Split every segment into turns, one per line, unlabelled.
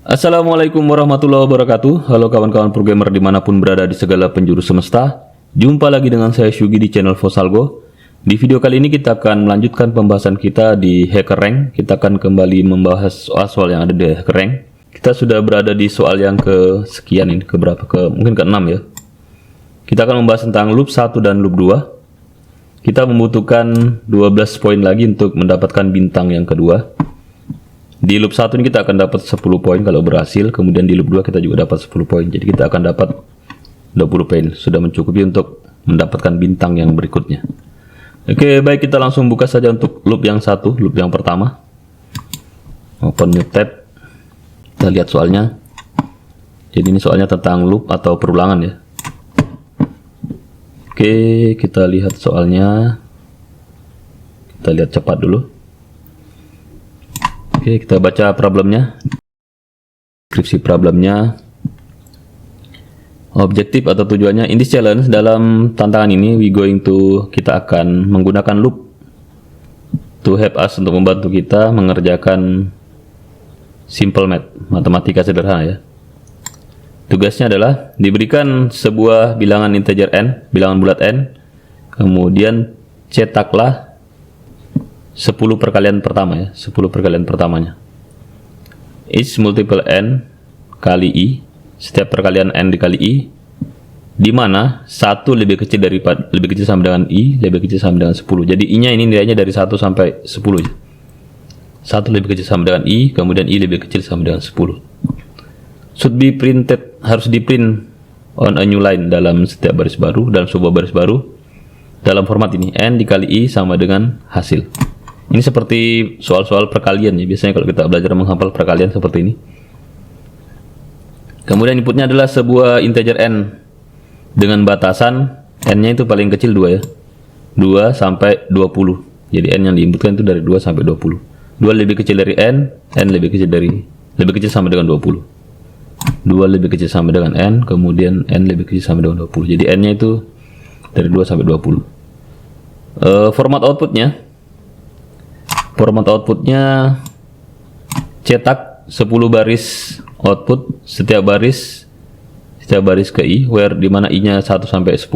Assalamualaikum warahmatullahi wabarakatuh. Halo kawan-kawan programmer dimanapun berada di segala penjuru semesta. Jumpa lagi dengan saya Syugi di channel Fosalgo. Di video kali ini kita akan melanjutkan pembahasan kita di HackerRank. Kita akan kembali membahas soal-soal yang ada di HackerRank. Kita sudah berada di soal yang ke sekian ini, ke berapa? Mungkin ke 6 ya. Kita akan membahas tentang loop 1 dan loop 2. Kita membutuhkan 12 poin lagi untuk mendapatkan bintang yang kedua. Di loop 1 ini kita akan dapat 10 poin kalau berhasil. Kemudian di loop 2 kita juga dapat 10 poin. Jadi kita akan dapat 20 poin. Sudah mencukupi untuk mendapatkan bintang yang berikutnya. Oke, baik, kita langsung buka saja untuk loop yang satu, loop yang pertama. Open new tab. Kita lihat soalnya. Jadi ini soalnya tentang loop atau perulangan ya. Oke, kita lihat soalnya. Kita lihat cepat dulu. Oke, kita baca problemnya. Deskripsi problemnya. Objektif atau tujuannya, in this challenge, dalam tantangan ini kita akan menggunakan loop to help us, untuk membantu kita mengerjakan simple math, matematika sederhana ya. Tugasnya adalah diberikan sebuah bilangan integer n, bilangan bulat n, kemudian cetaklah 10 perkalian pertama ya, 10 perkalian pertamanya. Each multiple n kali i, setiap perkalian n dikali i, di mana 1 lebih kecil sama dengan i, lebih kecil sama dengan 10. Jadi i-nya ini nilainya dari 1 sampai 10 ya. 1 lebih kecil sama dengan i, kemudian i lebih kecil sama dengan 10. Should be printed, harus di print on a new line, dalam setiap baris baru, dalam sebuah baris baru, dalam format ini, n dikali i sama dengan hasil. Ini seperti soal-soal perkalian ya, biasanya kalau kita belajar menghafal perkalian seperti ini. Kemudian inputnya adalah sebuah integer n dengan batasan n-nya itu paling kecil 2 ya, 2 sampai 20. Jadi n yang diinputkan itu dari 2 sampai 20. 2 lebih kecil dari n lebih kecil sama dengan 20. 2 lebih kecil sama dengan n, kemudian n lebih kecil sama dengan 20. Jadi n-nya itu dari 2 sampai 20. Format outputnya cetak 10 baris output, setiap baris ke i, where dimana i-nya 1 sampai 10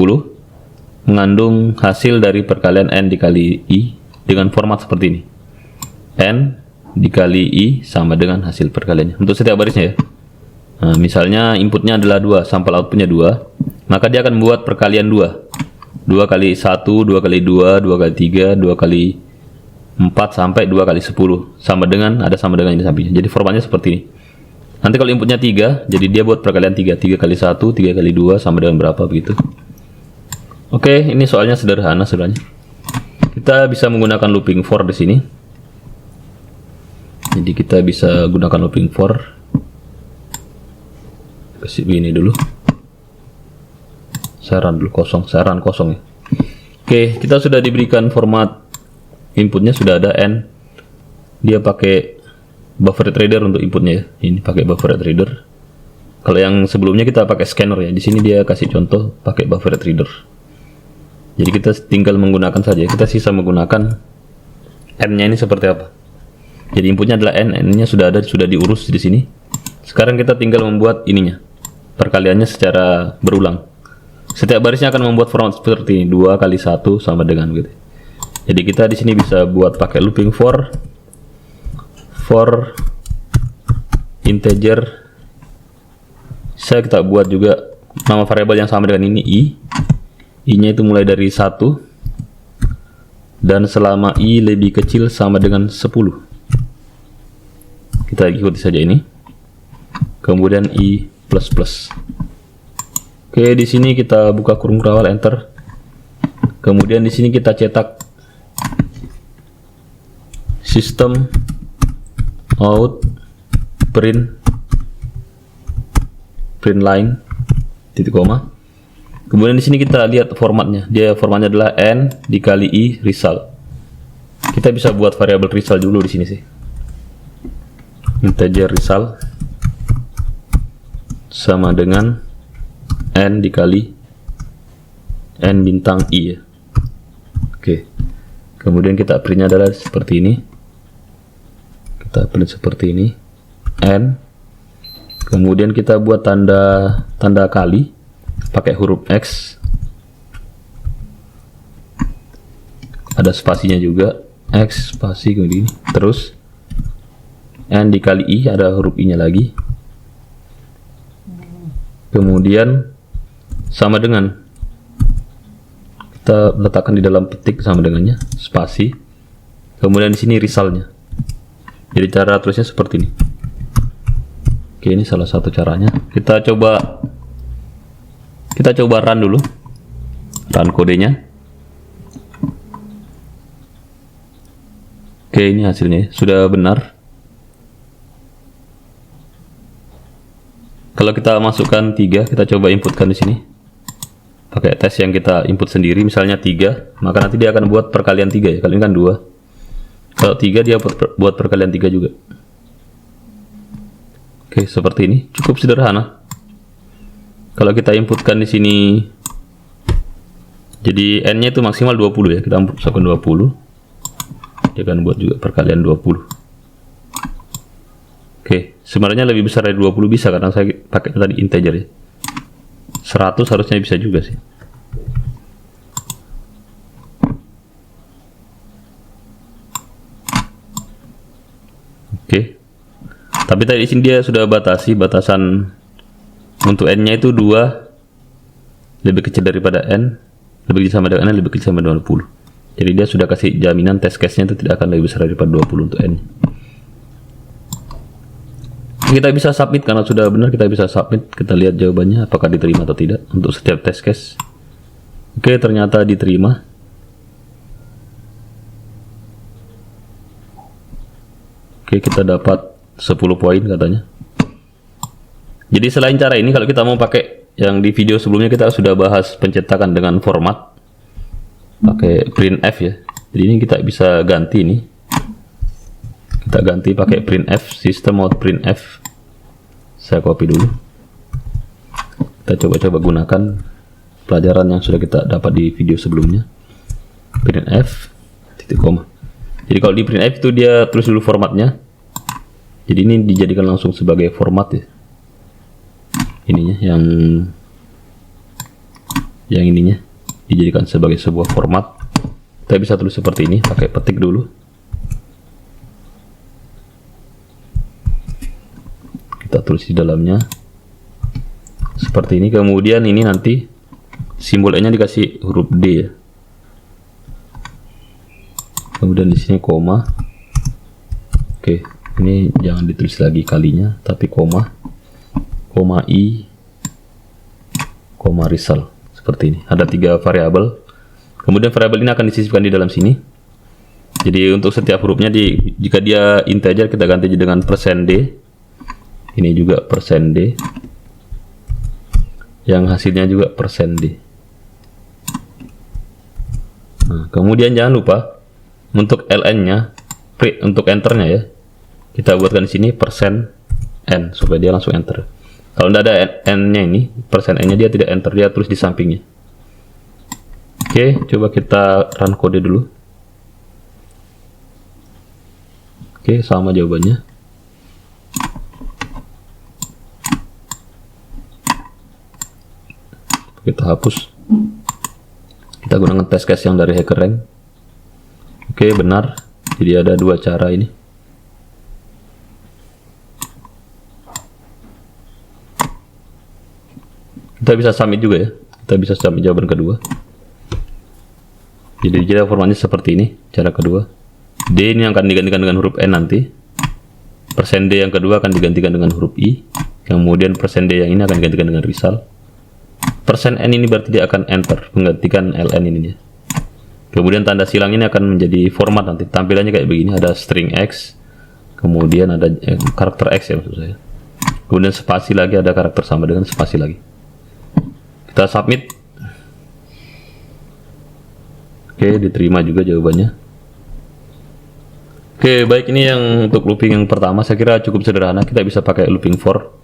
mengandung hasil dari perkalian n dikali i dengan format seperti ini. N dikali i sama dengan hasil perkaliannya untuk setiap barisnya ya. Nah, misalnya inputnya adalah 2, sampel outputnya 2, maka dia akan membuat perkalian 2 kali 1, 2 kali 2, 2 kali 3, 2 kali 4 sampai 2 kali 10 sama dengan ini sampingnya. Jadi formatnya seperti ini. Nanti kalau inputnya 3, jadi dia buat perkalian 3 kali 1, 3 kali 2 sama dengan berapa begitu. Oke, ini soalnya sederhana sebenarnya. Kita bisa menggunakan looping for di sini. Jadi kita bisa gunakan looping for. Kasih begini dulu. Saran kosong ya. Oke, kita sudah diberikan format inputnya, sudah ada n. Dia pakai buffer reader untuk inputnya ya. Ini pakai buffer reader. Kalau yang sebelumnya kita pakai scanner ya. Di sini dia kasih contoh pakai buffer reader. Jadi kita tinggal menggunakan saja. Kita sisa menggunakan n-nya ini seperti apa. Jadi inputnya adalah n-nya sudah ada, sudah diurus di sini. Sekarang kita tinggal membuat ininya, perkaliannya secara berulang. Setiap barisnya akan membuat format seperti ini, 2 kali 1 sama dengan gitu. Jadi kita di sini bisa buat pakai looping for integer. Kita buat juga nama variabel yang sama dengan ini, i-nya itu mulai dari 1 dan selama i lebih kecil sama dengan 10. Kita ikuti saja ini. Kemudian i plus plus. Oke, di sini kita buka kurung kawal, enter. Kemudian di sini kita cetak system out print line titik koma. Kemudian di sini kita lihat formatnya. Formatnya adalah n dikali i result. Kita bisa buat variabel result dulu di sini sih. Integer result sama dengan n dikali n bintang i ya. Oke. Kemudian kita printnya adalah seperti ini. Kita print seperti ini. N Kemudian kita buat tanda kali pakai huruf X. Ada spasinya juga, X spasi kemudian terus N dikali I, ada huruf I-nya lagi. Kemudian sama dengan, kita letakkan di dalam petik sama dengannya, spasi. Kemudian di sini risalnya. Jadi cara tulisnya seperti ini. Oke, ini salah satu caranya. Kita coba run dulu. Run kodenya. Oke, ini hasilnya sudah benar. Kalau kita masukkan 3, kita coba inputkan di sini. Pakai tes yang kita input sendiri, misalnya 3, maka nanti dia akan buat perkalian 3 ya. Kali ini kan 2. Kalau 3 dia buat perkalian 3 juga. Oke, seperti ini. Cukup sederhana. Kalau kita inputkan di sini, jadi N-nya itu maksimal 20 ya. Kita masukkan 20. Dia akan buat juga perkalian 20. Oke, sebenarnya lebih besar dari 20 bisa karena saya pakai tadi integer ya. 100 harusnya bisa juga sih. Oke. Tapi tadi di sini dia sudah batasan untuk N-nya itu 2 lebih kecil daripada N, lebih kecil sama dengan N, lebih kecil sama 20. Jadi dia sudah kasih jaminan test case-nya itu tidak akan lebih besar daripada 20 untuk N. Kita bisa submit karena sudah benar, kita bisa submit, kita lihat jawabannya apakah diterima atau tidak untuk setiap test case. Oke, ternyata diterima. Oke, kita dapat 10 poin katanya. Jadi selain cara ini, kalau kita mau pakai yang di video sebelumnya kita sudah bahas pencetakan dengan format pakai printf ya. Jadi ini kita bisa ganti ini. Kita ganti pakai printf, system out printf. Saya copy dulu. Kita coba-coba gunakan pelajaran yang sudah kita dapat di video sebelumnya. Printf titik koma. Jadi kalau di printf itu dia tulis dulu formatnya. Jadi ini dijadikan langsung sebagai format ya. Ininya yang ininya dijadikan sebagai sebuah format. Kita bisa tulis seperti ini, pakai petik dulu. Kita tulis di dalamnya seperti ini. Kemudian ini nanti simbol N-nya dikasih huruf D ya. Kemudian di sini koma. Oke, ini jangan ditulis lagi kalinya, tapi koma, koma I, koma result. Seperti ini. Ada 3 variabel. Kemudian variabel ini akan disisipkan di dalam sini. Jadi untuk setiap hurufnya jika dia integer kita ganti dengan %d. Ini juga %d. Yang hasilnya juga %d. Nah, kemudian jangan lupa untuk ln-nya, untuk enternya ya, kita buatkan di sini %n supaya dia langsung enter. Kalau tidak ada n-nya ini, %n-nya dia tidak enter, dia tulis di sampingnya. Oke, coba kita run kode dulu. Oke, sama jawabannya. Kita hapus. Kita gunakan test case yang dari HackerRank. Oke, benar. Jadi ada 2 cara ini. Kita bisa submit juga ya. Kita bisa submit jawaban kedua. Jadi jika formatnya seperti ini, cara kedua. D ini akan digantikan dengan huruf N nanti. %D yang kedua akan digantikan dengan huruf I. Kemudian %D yang ini akan digantikan dengan result. %N ini berarti dia akan enter, menggantikan ln ini. Kemudian tanda silang ini akan menjadi format nanti. Tampilannya kayak begini, ada string X. Kemudian ada karakter X ya maksud saya. Kemudian spasi lagi, ada karakter sama dengan spasi lagi. Kita submit. Oke, diterima juga jawabannya. Oke, baik, ini yang untuk looping yang pertama saya kira cukup sederhana. Kita bisa pakai looping for.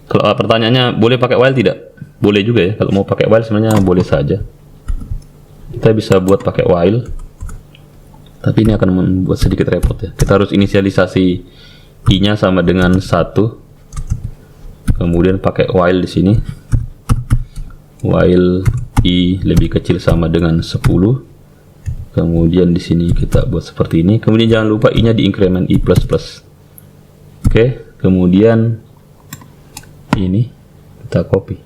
Kalau pertanyaannya boleh pakai while tidak? Boleh juga ya. Kalau mau pakai while sebenarnya boleh saja. Kita bisa buat pakai while. Tapi ini akan membuat sedikit repot ya. Kita harus inisialisasi i-nya sama dengan 1. Kemudian pakai while di sini. While i lebih kecil sama dengan 10. Kemudian di sini kita buat seperti ini. Kemudian jangan lupa i-nya di increment i++. Oke, kemudian ini kita copy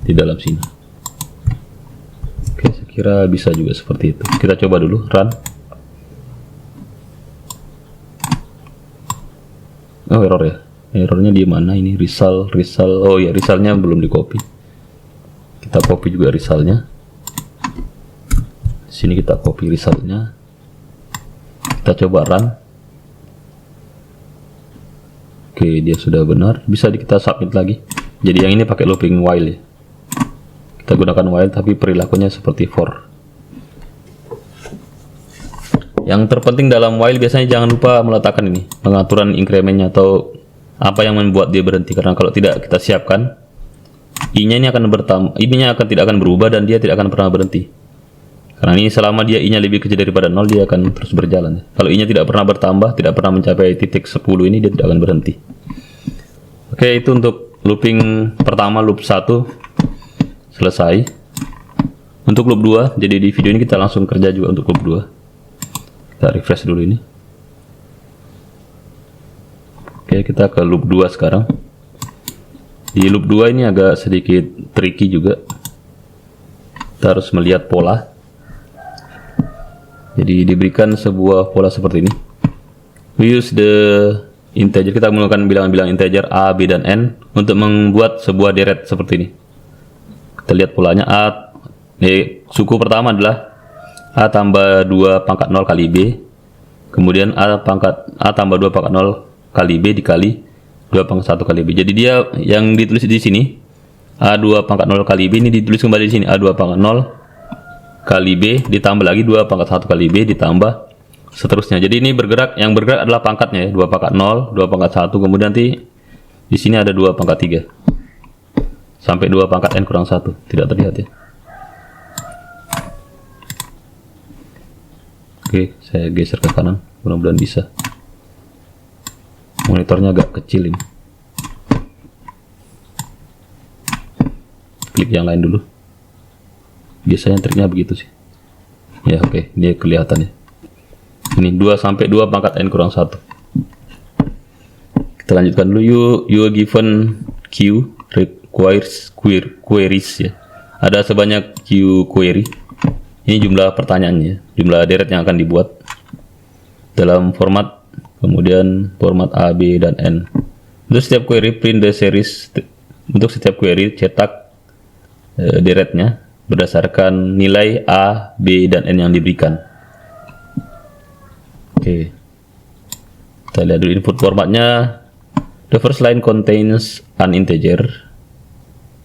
di dalam sini. Oke, saya kira bisa juga seperti itu. Kita coba dulu run. Oh, error ya. Errornya di mana ini? Result. Oh ya, resultnya belum di copy. Kita copy juga resultnya. Sini kita copy resultnya. Kita coba run. Oke, dia sudah benar. Bisa kita submit lagi. Jadi yang ini pakai looping while ya. Kita gunakan while tapi perilakunya seperti for. Yang terpenting dalam while biasanya jangan lupa meletakkan ini pengaturan incrementnya atau apa yang membuat dia berhenti, karena kalau tidak kita siapkan, i-nya ini akan bertambah, i-nya tidak akan berubah dan dia tidak akan pernah berhenti. Karena ini selama dia i-nya lebih kecil daripada 0 dia akan terus berjalan. Kalau i-nya tidak pernah bertambah, tidak pernah mencapai titik 10 ini, dia tidak akan berhenti. Oke, itu untuk looping pertama, loop 1 selesai. Untuk loop 2, jadi di video ini kita langsung kerja juga untuk loop 2. Kita refresh dulu ini. Oke, kita ke loop 2 sekarang. Di loop 2 ini agak sedikit tricky juga. Kita harus melihat pola. Jadi diberikan sebuah pola seperti ini. We use the integer, kita menggunakan bilangan-bilangan integer a, b, dan n untuk membuat sebuah deret seperti ini. Kita lihat polanya. Suku pertama adalah a tambah 2 pangkat 0 kali b. Kemudian a tambah 2 pangkat 0 kali b dikali 2 pangkat 1 kali b. Jadi dia yang ditulis di sini a2 pangkat 0 kali b, ini ditulis kembali di sini a2 pangkat 0 kali b ditambah lagi 2 pangkat 1 kali b ditambah seterusnya. Jadi ini bergerak, yang bergerak adalah pangkatnya ya, 2 pangkat 0, 2 pangkat 1, kemudian nanti di sini ada 2 pangkat 3 sampai 2 pangkat n kurang 1. Tidak terlihat ya. Oke, saya geser ke kanan, mudah-mudahan bisa. Monitornya agak kecil ini. Klik yang lain dulu. Biasanya triknya begitu sih. Ya, oke, dia kelihatan ya. Ini 2 sampai 2 pangkat n kurang 1. Kita lanjutkan dulu. You given queue requires queries ya. Ada sebanyak queue query. Ini jumlah pertanyaannya, jumlah deret yang akan dibuat dalam format, kemudian format A, B, dan N. Untuk setiap query print the series. Untuk setiap query cetak deretnya berdasarkan nilai A, B, dan N yang diberikan. Oke. Kita lihat dulu input formatnya. The first line contains an integer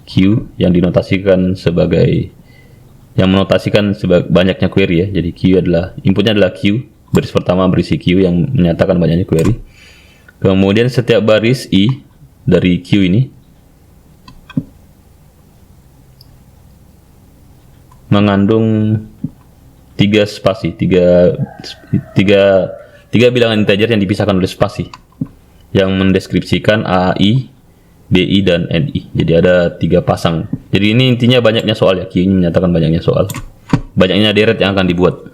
q yang dinotasikan sebagai, yang menotasikan sebagai banyaknya query ya. Jadi q adalah, inputnya adalah q, baris pertama berisi q yang menyatakan banyaknya query. Kemudian setiap baris i dari q ini mengandung 3 spasi, 3 bilangan integer yang dipisahkan oleh spasi yang mendeskripsikan a, i, b, i, dan n, i. Jadi ada 3 pasang. Jadi ini intinya banyaknya soal ya. Q ini menyatakan banyaknya soal, banyaknya deret yang akan dibuat.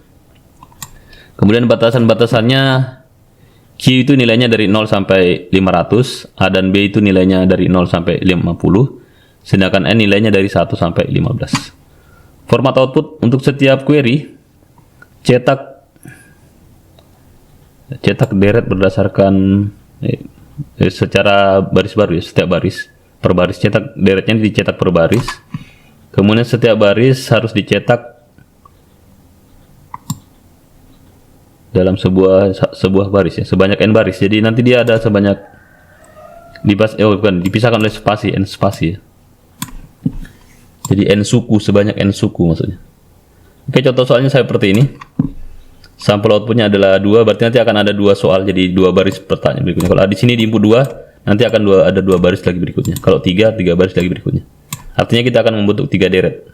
Kemudian batasan-batasannya, Q itu nilainya dari 0 sampai 500, A dan B itu nilainya dari 0 sampai 50, sedangkan N nilainya dari 1 sampai 15. Format output untuk setiap query cetak deret berdasarkan secara baris baru ya, setiap baris per baris cetak deretnya dicetak per baris. Kemudian setiap baris harus dicetak dalam sebuah baris ya, sebanyak n baris. Jadi nanti dia ada sebanyak dipisahkan oleh spasi, n spasi ya. Jadi n suku, sebanyak n suku maksudnya. Oke, contoh soalnya seperti ini. Sampel outputnya adalah 2, berarti nanti akan ada 2 soal, jadi 2 baris pertanyaan berikutnya. Kalau di sini di input 2, nanti akan ada 2 baris lagi berikutnya. Kalau 3 baris lagi berikutnya. Artinya kita akan membentuk 3 deret.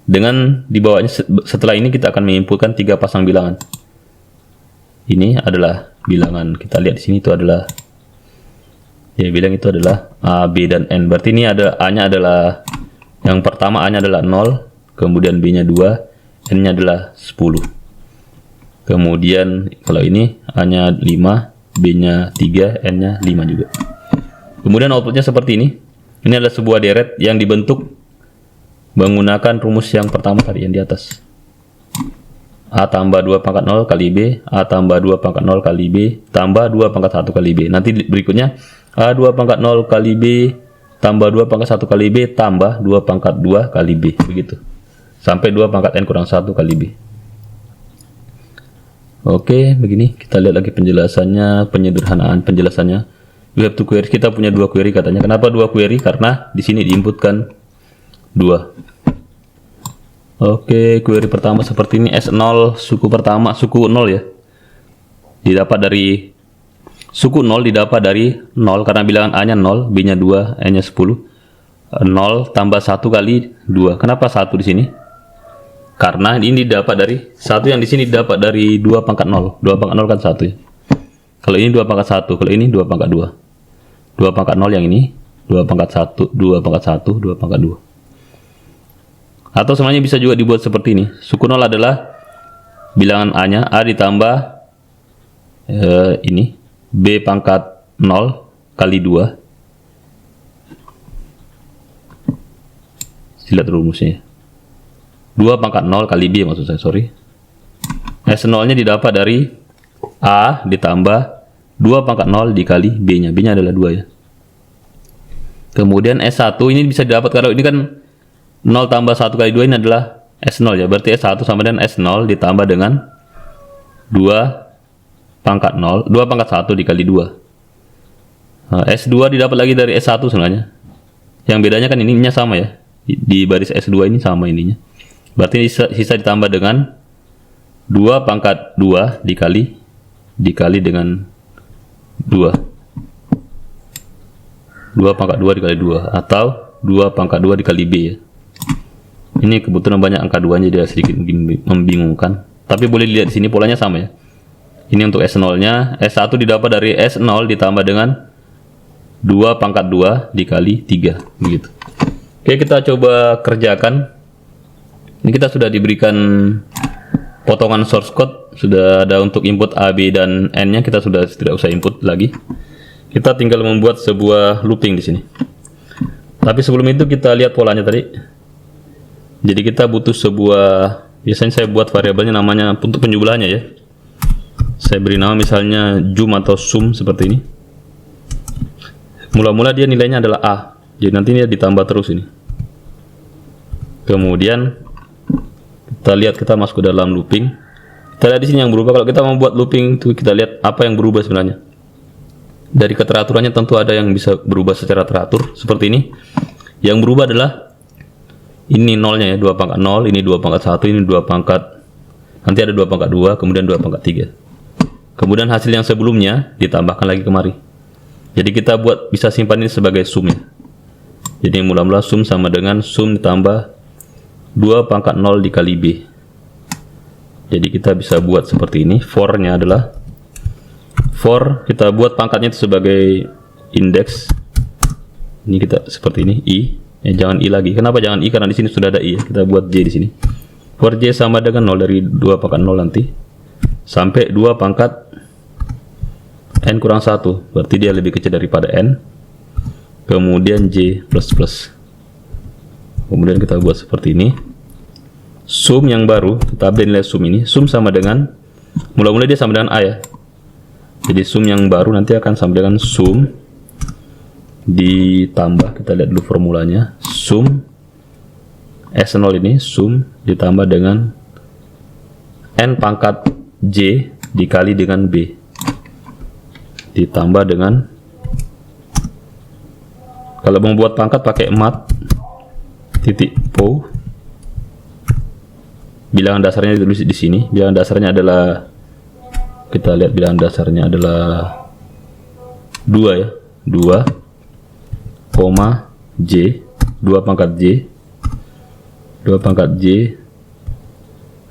Dengan di bawahnya, setelah ini kita akan menyimpulkan 3 pasang bilangan. Ini adalah bilangan, kita lihat di sini itu adalah Dia bilang itu adalah A, B, dan N. Berarti ini ada A-nya adalah, yang pertama A-nya adalah 0, kemudian B-nya 2, N-nya adalah 10. Kemudian kalau ini A-nya 5, B-nya 3, N-nya 5 juga. Kemudian outputnya seperti ini. Ini adalah sebuah deret yang dibentuk menggunakan rumus yang pertama tadi yang di atas. A tambah 2 pangkat 0 kali B, A tambah 2 pangkat 0 kali B, tambah 2 pangkat 1 kali B. Nanti berikutnya A 2 pangkat 0 kali B, tambah 2 pangkat 1 kali B, tambah 2 pangkat 2 kali B. Begitu. Sampai 2 pangkat N kurang 1 kali B. Oke, begini. Kita lihat lagi penjelasannya, penyederhanaan penjelasannya. We have two queries. Kita punya 2 query katanya. Kenapa 2 query? Karena di sini diinputkan 2. Oke, query pertama seperti ini. S0 suku pertama, suku 0 ya. Didapat dari suku 0 didapat dari 0 karena bilangan A-nya 0, B-nya 2, N-nya 10. 0 tambah 1 kali 2. Kenapa 1 di sini? Karena ini didapat dari 1 yang di sini didapat dari 2 pangkat 0. 2 pangkat 0 kan 1 ya. Kalau ini 2 pangkat 1, kalau ini 2 pangkat 2. 2 pangkat 0 yang ini, 2 pangkat 1, 2 pangkat 1, 2 pangkat 2. Atau semuanya bisa juga dibuat seperti ini. Suku 0 adalah bilangan A-nya, A ditambah ini, B pangkat 0 kali 2. Lihat rumusnya. 2 pangkat 0 kali B maksud saya, sorry. S0-nya didapat dari A ditambah 2 pangkat 0 dikali B-nya. B-nya adalah 2 ya. Kemudian S1 ini bisa didapat kalau ini kan 0 tambah 1 kali 2 ini adalah S0 ya. Berarti S1 sama dengan S0 ditambah dengan 2 pangkat 0, 2 pangkat 1 dikali 2. Nah, S2 didapat lagi dari S1 sebenarnya. Yang bedanya kan ininya sama ya. Di baris S2 ini sama ininya. Berarti sisa ditambah dengan 2 pangkat 2 dikali dengan 2. 2 pangkat 2 dikali 2 atau 2 pangkat 2 dikali B ya. Ini kebetulan banyak angka 2-nya jadi sedikit membingungkan. Tapi boleh dilihat di sini polanya sama ya. Ini untuk S0-nya, S1 didapat dari S0 ditambah dengan 2 pangkat 2 dikali 3 begitu. Oke, kita coba kerjakan. Ini kita sudah diberikan potongan source code, sudah ada untuk input A, B, dan N-nya. Kita sudah tidak usah input lagi. Kita tinggal membuat sebuah looping di sini. Tapi sebelum itu kita lihat polanya tadi. Jadi kita butuh sebuah, biasanya saya buat variabelnya namanya untuk penjumlahannya ya. Saya beri nama misalnya zoom atau sum seperti ini. Mula-mula dia nilainya adalah A. Jadi nanti dia ditambah terus ini. Kemudian kita lihat, kita masuk ke dalam looping. Kita lihat di sini yang berubah. Kalau kita membuat looping itu kita lihat apa yang berubah sebenarnya. Dari keteraturannya tentu ada yang bisa berubah secara teratur seperti ini. Yang berubah adalah ini nolnya ya, 2 pangkat 0, ini 2 pangkat 1, ini 2 pangkat, nanti ada 2 pangkat 2, kemudian 2 pangkat 3. Kemudian hasil yang sebelumnya ditambahkan lagi kemari. Jadi kita buat, bisa simpan ini sebagai sum ya. Jadi mula-mula sum sama dengan sum ditambah 2 pangkat 0 dikali B. Jadi kita bisa buat seperti ini. For-nya adalah, for kita buat pangkatnya itu sebagai indeks. Ini kita seperti ini, I. Ya, jangan I lagi. Kenapa jangan I? Karena di sini sudah ada I ya. Kita buat J di sini. For J sama dengan 0 dari 2 pangkat 0 nanti sampai 2 pangkat N kurang 1. Berarti dia lebih kecil daripada N. Kemudian J plus plus. Kemudian kita buat seperti ini. Sum yang baru, kita update nilai sum ini. Sum sama dengan, mula-mula dia sama dengan A ya. Jadi sum yang baru nanti akan sama dengan sum ditambah, kita lihat dulu formulanya, sum S0 ini, sum ditambah dengan N pangkat J dikali dengan B ditambah dengan, kalau membuat pangkat pakai mat titik po, bilangan dasarnya ditulis di sini. Bilangan dasarnya adalah, kita lihat bilangan dasarnya adalah 2 ya, 2 koma J, 2 pangkat J, 2 pangkat J,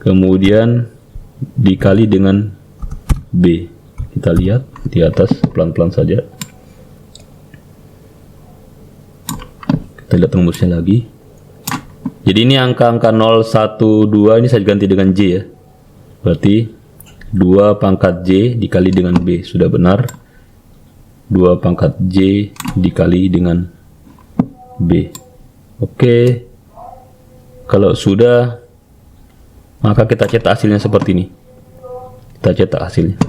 kemudian dikali dengan B. Kita lihat di atas pelan-pelan saja. Kita lihat rumusnya lagi. Jadi ini angka-angka 0, 1, 2 ini saya ganti dengan J ya. Berarti 2 pangkat J dikali dengan B. Sudah benar. 2 pangkat J dikali dengan B. Oke. Kalau sudah, maka kita cetak hasilnya seperti ini. Kita cetak hasilnya.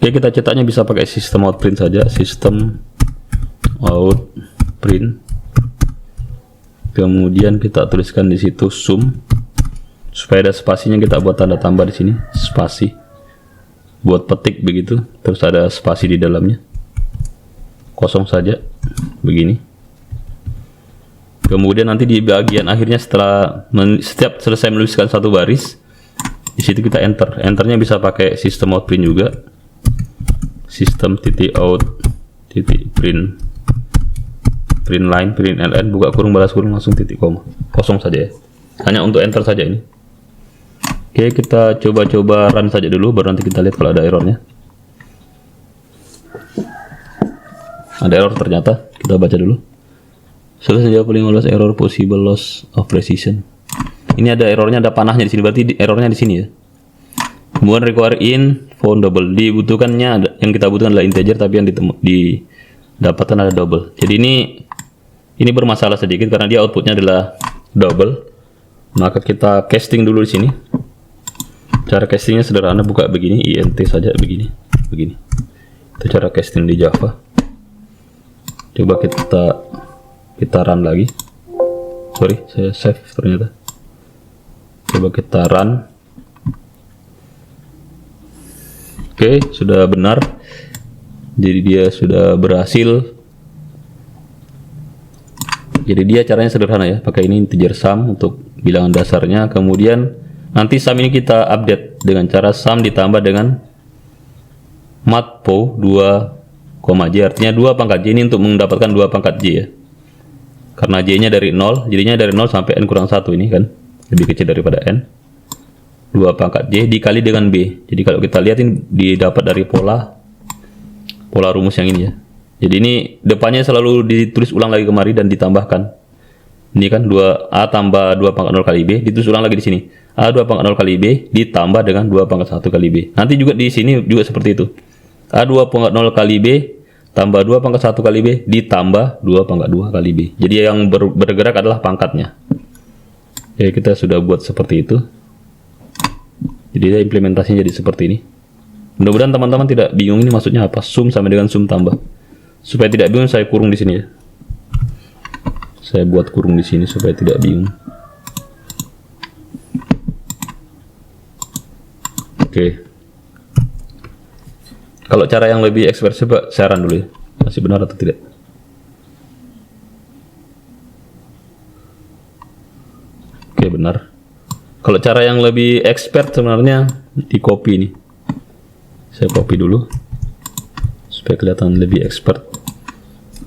Oke, kita cetaknya bisa pakai sistem out print saja. Sistem out print. Kemudian kita tuliskan di situ sum. Supaya ada spasinya, kita buat tanda tambah di sini, spasi. Buat petik begitu, terus ada spasi di dalamnya. Kosong saja, begini. Kemudian nanti di bagian akhirnya setiap selesai menuliskan satu baris, di situ kita enter. Enternya bisa pakai sistem out print juga. Sistem .out .print line, print ln, buka kurung, balas kurung, langsung titik koma. Kosong saja ya. Hanya untuk enter saja ini. Oke, kita coba-coba run saja dulu, baru nanti kita lihat kalau ada errornya. Ada error ternyata, kita baca dulu. Sudah saja paling 15 error possible loss of precision. Ini ada errornya, ada panahnya di sini, berarti errornya di sini ya. Kemudian require in found double, dibutuhkannya yang kita butuhkan adalah integer, tapi yang didapatkan ada double. Jadi ini bermasalah sedikit karena dia outputnya adalah double. Maka kita casting dulu di sini. Cara castingnya sederhana, buka begini, int saja begini. Itu cara casting di Java. Coba kita run lagi. Sorry, saya save ternyata. Coba kita run. Oke, sudah benar. Jadi dia sudah berhasil. Jadi dia caranya sederhana ya, pakai ini integer sum untuk bilangan dasarnya. Kemudian nanti sum ini kita update dengan cara sum ditambah dengan matpo 2, J, artinya 2 pangkat J ini untuk mendapatkan 2 pangkat J ya. Karena J nya dari 0, jadinya dari 0 sampai N kurang 1 ini kan, lebih kecil daripada N. 2 pangkat J dikali dengan B. Jadi kalau kita lihat ini didapat dari pola rumus yang ini ya. Jadi ini depannya selalu ditulis ulang lagi kemari dan ditambahkan. Ini kan 2A tambah 2 pangkat 0 kali B, ditulis ulang lagi di sini. A 2 pangkat 0 kali B ditambah dengan 2 pangkat 1 kali B. Nanti juga di sini juga seperti itu. A 2 pangkat 0 kali B tambah 2 pangkat 1 kali B ditambah 2 pangkat 2 kali B. Jadi yang bergerak adalah pangkatnya. Jadi kita sudah buat seperti itu. Jadi implementasinya jadi seperti ini. Mudah-mudahan teman-teman tidak bingung ini maksudnya apa. Sum sama dengan sum tambah. Supaya tidak bingung saya kurung di sini ya. Saya buat kurung di sini supaya tidak bingung. Oke. Kalau cara yang lebih expert coba saya run dulu ya. Masih benar atau tidak? Oke, benar. Kalau cara yang lebih expert sebenarnya di copy nih. Saya copy dulu supaya kelihatan lebih expert.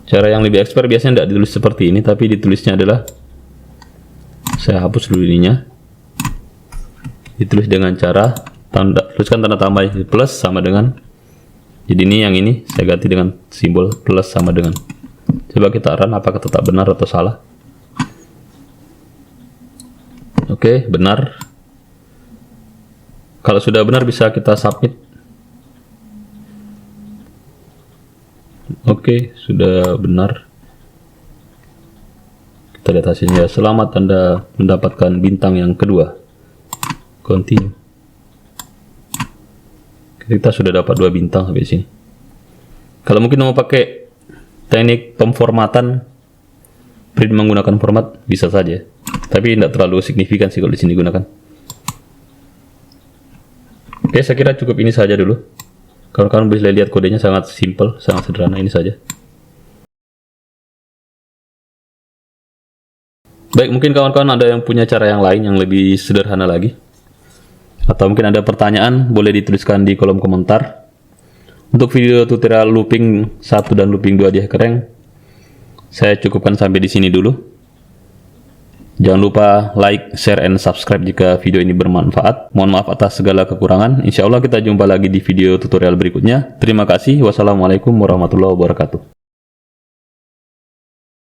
Cara yang lebih expert biasanya tidak ditulis seperti ini, tapi ditulisnya adalah, saya hapus dulu ininya. Ditulis dengan cara tuliskan tanda tambah plus sama dengan. Jadi ini yang ini saya ganti dengan simbol plus sama dengan. Coba kita run apakah tetap benar atau salah. Oke, benar. Kalau sudah benar bisa kita submit. Oke, sudah benar. Kita lihat hasilnya. Selamat, Anda mendapatkan bintang yang kedua. Continue. Kita sudah dapat 2 bintang sampai sini. Kalau mungkin mau pakai teknik pemformatan print menggunakan format bisa saja. Tapi tidak terlalu signifikan sih kalau di sini gunakan. Oke, saya kira cukup ini saja dulu. Kawan-kawan bisa lihat kodenya sangat simple, sangat sederhana, ini saja. Baik, mungkin kawan-kawan ada yang punya cara yang lain yang lebih sederhana lagi. Atau mungkin ada pertanyaan, boleh dituliskan di kolom komentar. Untuk video tutorial looping 1 dan looping 2 di HackerRank, saya cukupkan sampai di sini dulu. Jangan lupa like, share, and subscribe jika video ini bermanfaat. Mohon maaf atas segala kekurangan. Insya Allah kita jumpa lagi di video tutorial berikutnya. Terima kasih. Wassalamualaikum warahmatullahi wabarakatuh.